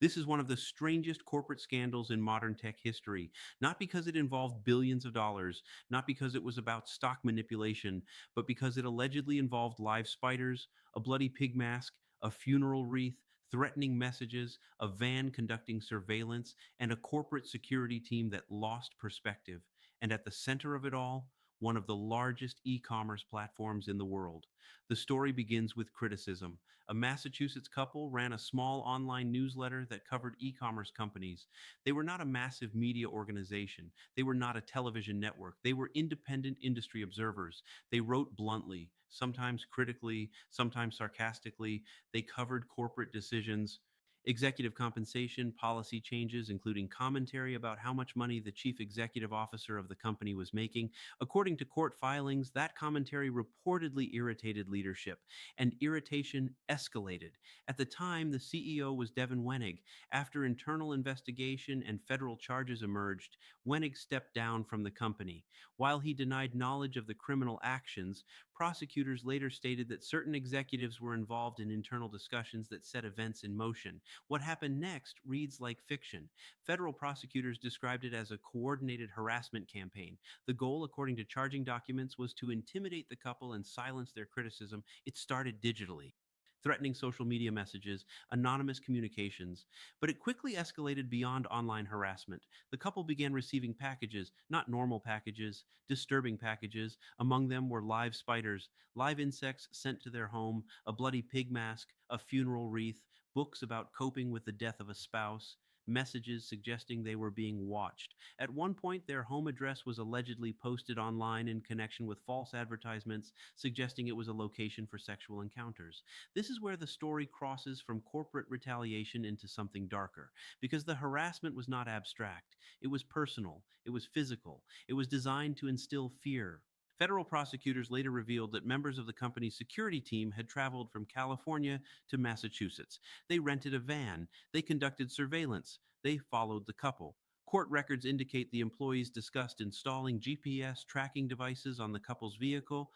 This is one of the strangest corporate scandals in modern tech history, not because it involved billions of dollars, not because it was about stock manipulation, but because it allegedly involved live spiders, a bloody pig mask, a funeral wreath, threatening messages, a van conducting surveillance, and a corporate security team that lost perspective. And at the center of it all, one of the largest e commerce platforms in the world. The story begins with criticism. A Massachusetts couple ran a small online newsletter that covered e commerce companies. They were not a massive media organization. They were not a television network. They were independent industry observers. They wrote bluntly, sometimes critically, sometimes sarcastically. They covered corporate decisions, executive compensation, policy changes, including commentary about how much money the chief executive officer of the company was making. According to court filings, that commentary reportedly irritated leadership, and irritation escalated. At the time, the CEO was Devin Wenig. After internal investigation and federal charges emerged, Wenig stepped down from the company. While he denied knowledge of the criminal actions, prosecutors later stated that certain executives were involved in internal discussions that set events in motion. What happened next reads like fiction. Federal prosecutors described it as a coordinated harassment campaign. The goal, according to charging documents, was to intimidate the couple and silence their criticism. It started digitally, threatening social media messages, anonymous communications, but it quickly escalated beyond online harassment. The couple began receiving packages, not normal packages, disturbing packages. Among them were live spiders, live insects sent to their home, a bloody pig mask, a funeral wreath, books about coping with the death of a spouse, messages suggesting they were being watched. At one point, their home address was allegedly posted online in connection with false advertisements suggesting it was a location for sexual encounters. This is where the story crosses from corporate retaliation into something darker, because the harassment was not abstract. It was personal, it was physical, it was designed to instill fear. Federal prosecutors later revealed that members of the company's security team had traveled from California to Massachusetts. They rented a van, they conducted surveillance, they followed the couple. Court records indicate the employees discussed installing GPS tracking devices on the couple's vehicle.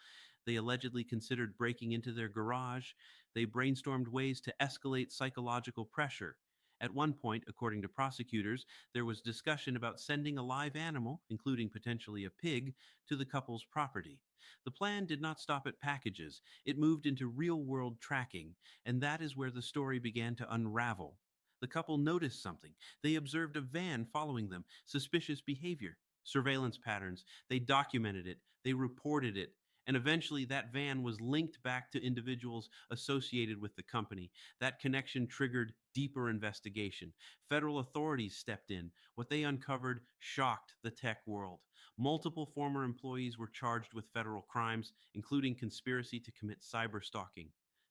They allegedly considered breaking into their garage. They brainstormed ways to escalate psychological pressure. At one point, according to prosecutors, there was discussion about sending a live animal, including potentially a pig, to the couple's property. The plan did not stop at packages. It moved into real world tracking, and that is where the story began to unravel. The couple noticed something. They observed a van following them, suspicious behavior, surveillance patterns. They documented it, they reported it, and eventually that van was linked back to individuals associated with the company. That connection triggered deeper investigation. Federal authorities stepped in. What they uncovered shocked the tech world. Multiple former employees were charged with federal crimes, including conspiracy to commit cyber stalking.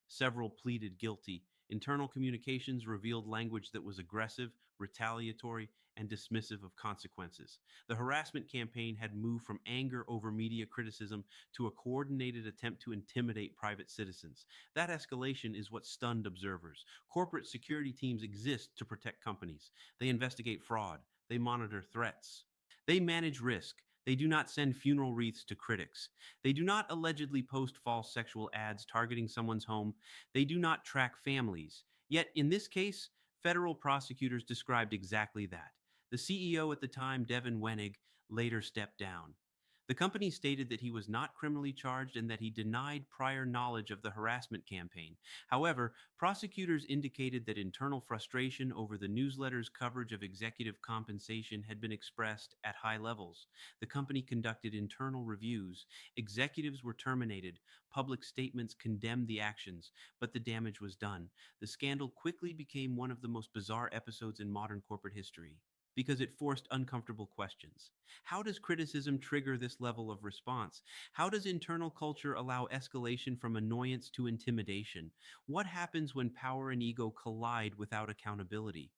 Several pleaded guilty. Internal communications revealed language that was aggressive, retaliatory, and dismissive of consequences. The harassment campaign had moved from anger over media criticism to a coordinated attempt to intimidate private citizens. That escalation is what stunned observers. Corporate security teams exist to protect companies. They investigate fraud. They monitor threats. They manage risk. They do not send funeral wreaths to critics. They do not allegedly post false sexual ads targeting someone's home. They do not track families. Yet, in this case, federal prosecutors described exactly that. The CEO at the time, Devin Wenig, later stepped down. The company stated that he was not criminally charged and that he denied prior knowledge of the harassment campaign. However, prosecutors indicated that internal frustration over the newsletter's coverage of executive compensation had been expressed at high levels. The company conducted internal reviews. Executives were terminated. Public statements condemned the actions, but the damage was done. The scandal quickly became one of the most bizarre episodes in modern corporate history because it forced uncomfortable questions. How does criticism trigger this level of response? How does internal culture allow escalation from annoyance to intimidation? What happens when power and ego collide without accountability?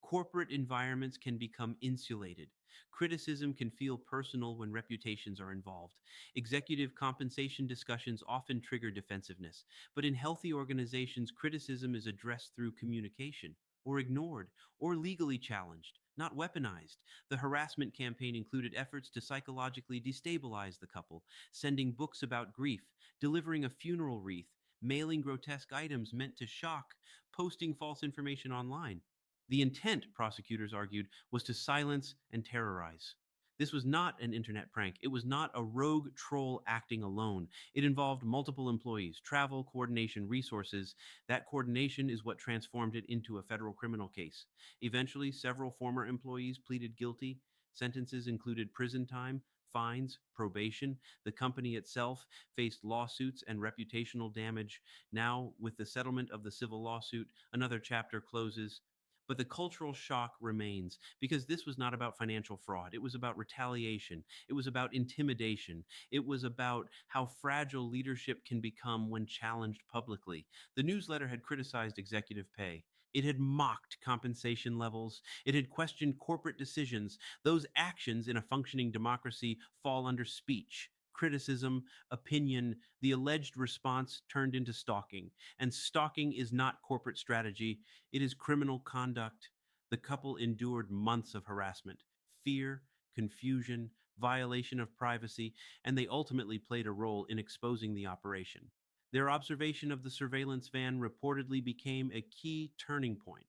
Corporate environments can become insulated. Criticism can feel personal when reputations are involved. Executive compensation discussions often trigger defensiveness, but in healthy organizations, criticism is addressed through communication, or ignored, or legally challenged, not weaponized. The harassment campaign included efforts to psychologically destabilize the couple, sending books about grief, delivering a funeral wreath, mailing grotesque items meant to shock, posting false information online. The intent, prosecutors argued, was to silence and terrorize. This was not an internet prank. It was not a rogue troll acting alone. It involved multiple employees, travel, coordination, resources. That coordination is what transformed it into a federal criminal case. Eventually, several former employees pleaded guilty. Sentences included prison time, fines, probation. The company itself faced lawsuits and reputational damage. Now, with the settlement of the civil lawsuit, another chapter closes. But the cultural shock remains because this was not about financial fraud. It was about retaliation. It was about intimidation. It was about how fragile leadership can become when challenged publicly. The newsletter had criticized executive pay. It had mocked compensation levels. It had questioned corporate decisions. Those actions in a functioning democracy fall under speech, criticism, opinion. The alleged response turned into stalking. And stalking is not corporate strategy, it is criminal conduct. The couple endured months of harassment, fear, confusion, violation of privacy, and they ultimately played a role in exposing the operation. Their observation of the surveillance van reportedly became a key turning point.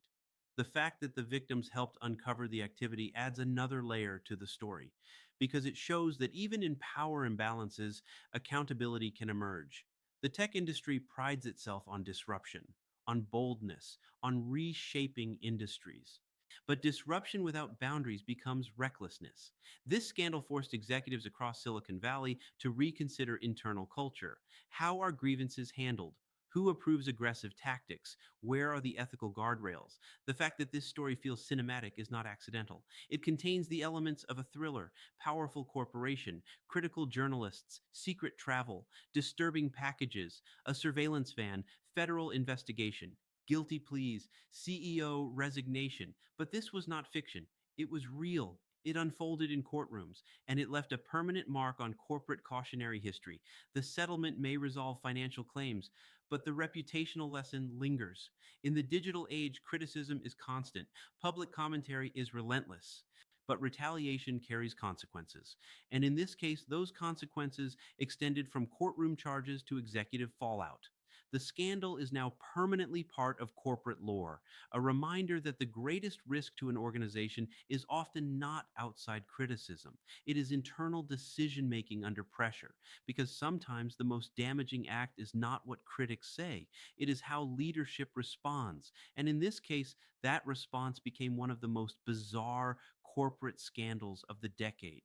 The fact that the victims helped uncover the activity adds another layer to the story because it shows that even in power imbalances, accountability can emerge. The tech industry prides itself on disruption, on boldness, on reshaping industries. But disruption without boundaries becomes recklessness. This scandal forced executives across Silicon Valley to reconsider internal culture. How are grievances handled? Who approves aggressive tactics? Where are the ethical guardrails? The fact that this story feels cinematic is not accidental. It contains the elements of a thriller, powerful corporation, critical journalists, secret travel, disturbing packages, a surveillance van, federal investigation, guilty pleas, CEO resignation. But this was not fiction. It was real. It unfolded in courtrooms, and it left a permanent mark on corporate cautionary history. The settlement may resolve financial claims, but the reputational lesson lingers. In the digital age, criticism is constant, public commentary is relentless. But retaliation carries consequences. And in this case, those consequences extended from courtroom charges to executive fallout. The scandal is now permanently part of corporate lore, a reminder that the greatest risk to an organization is often not outside criticism. It is internal decision making under pressure, because sometimes the most damaging act is not what critics say, it is how leadership responds. And in this case, that response became one of the most bizarre corporate scandals of the decade.